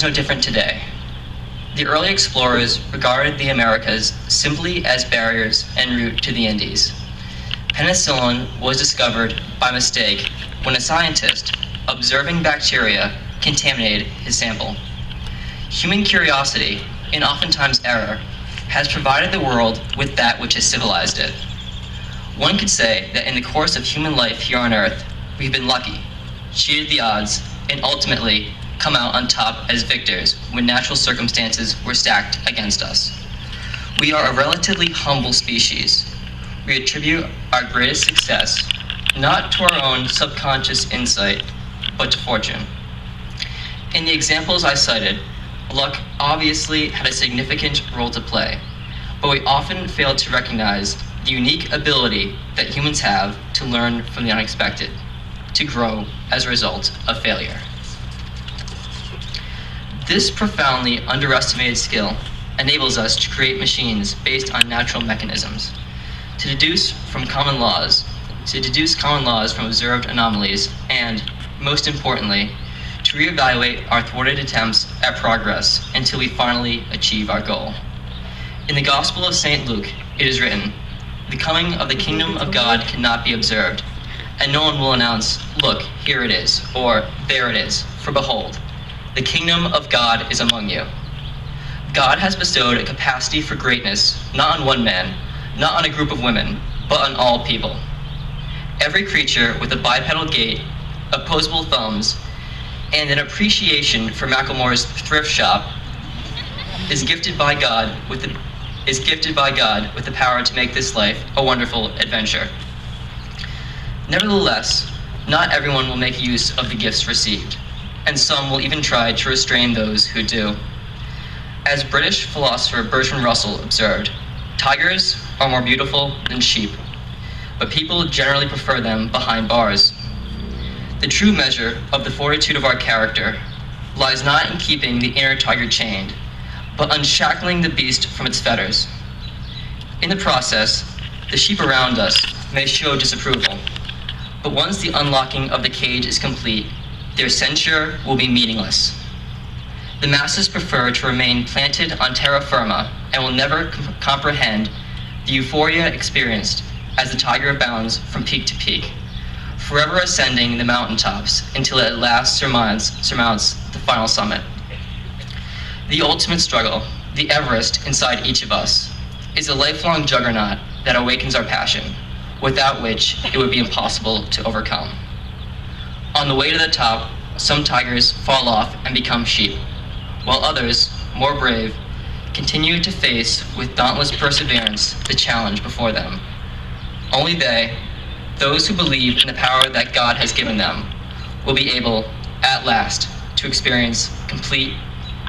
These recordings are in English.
is no different today. The early explorers regarded the Americas simply as barriers en route to the Indies. Penicillin was discovered by mistake when a scientist, observing bacteria, contaminated his sample. Human curiosity, and oftentimes error, has provided the world with that which has civilized it. One could say that in the course of human life here on Earth, we've been lucky, cheated the odds, and ultimately come out on top as victors when natural circumstances were stacked against us. We are a relatively humble species. We attribute our greatest success not to our own subconscious insight, but to fortune. In the examples I cited, luck obviously had a significant role to play, but we often fail to recognize the unique ability that humans have to learn from the unexpected, to grow as a result of failure. This profoundly underestimated skill enables us to create machines based on natural mechanisms, to deduce common laws from observed anomalies, and, most importantly, to reevaluate our thwarted attempts at progress until we finally achieve our goal. In the Gospel of St. Luke, it is written, "The coming of the kingdom of God cannot be observed, and no one will announce, 'Look, here it is,' or 'There it is,' for behold, the kingdom of God is among you." God has bestowed a capacity for greatness not on one man, not on a group of women, but on all people. Every creature with a bipedal gait, opposable thumbs, and an appreciation for Macklemore's thrift shop is gifted by God with the power to make this life a wonderful adventure. Nevertheless, not everyone will make use of the gifts received, and some will even try to restrain those who do. As British philosopher Bertrand Russell observed, tigers are more beautiful than sheep, but people generally prefer them behind bars. The true measure of the fortitude of our character lies not in keeping the inner tiger chained, but unshackling the beast from its fetters. In the process, the sheep around us may show disapproval, but once the unlocking of the cage is complete, their censure will be meaningless. The masses prefer to remain planted on terra firma and will never comprehend the euphoria experienced as the tiger bounds from peak to peak, forever ascending the mountaintops until it at last surmounts the final summit. The ultimate struggle, the Everest inside each of us, is a lifelong juggernaut that awakens our passion, without which it would be impossible to overcome. On the way to the top, some tigers fall off and become sheep, while others, more brave, continue to face with dauntless perseverance the challenge before them. Only they, those who believe in the power that God has given them, will be able, at last, to experience complete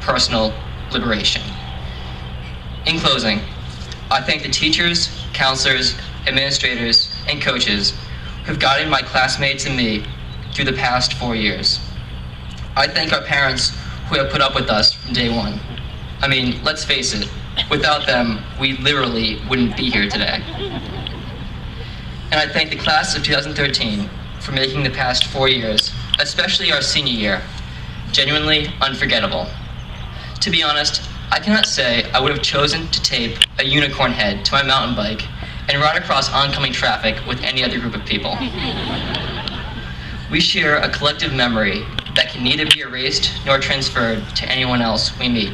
personal liberation. In closing, I thank the teachers, counselors, administrators, and coaches who have guided my classmates and me through the past 4 years. I thank our parents who have put up with us from day one. I mean, let's face it, without them, we literally wouldn't be here today. And I thank the class of 2013 for making the past 4 years, especially our senior year, genuinely unforgettable. To be honest, I cannot say I would have chosen to tape a unicorn head to my mountain bike and ride across oncoming traffic with any other group of people. We share a collective memory that can neither be erased nor transferred to anyone else we meet.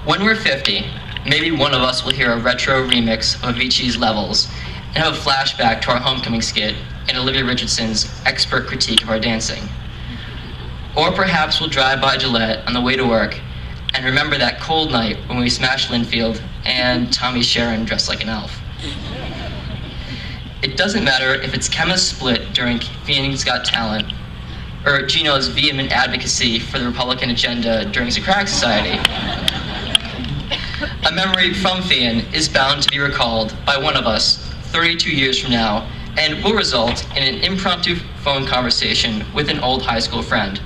When we're 50, maybe one of us will hear a retro remix of Avicii's Levels and have a flashback to our homecoming skit and Olivia Richardson's expert critique of our dancing. Or perhaps we'll drive by Gillette on the way to work and remember that cold night when we smashed Linfield and Tommy Sharon dressed like an elf. It doesn't matter if it's Chemist Split during Phoenix Got Talent, or Gino's vehement advocacy for the Republican agenda during Socratic Society. A memory from Pheon is bound to be recalled by one of us 32 years from now and will result in an impromptu phone conversation with an old high school friend.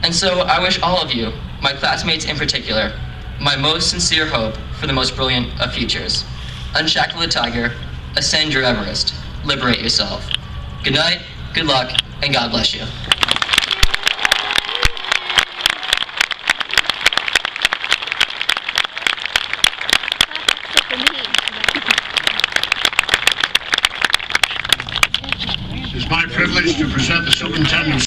And so I wish all of you, my classmates in particular, my most sincere hope for the most brilliant of futures. Unshackle the tiger, ascend your Everest, liberate yourself. Good night, good luck, and God bless you. It is my privilege to present the superintendent's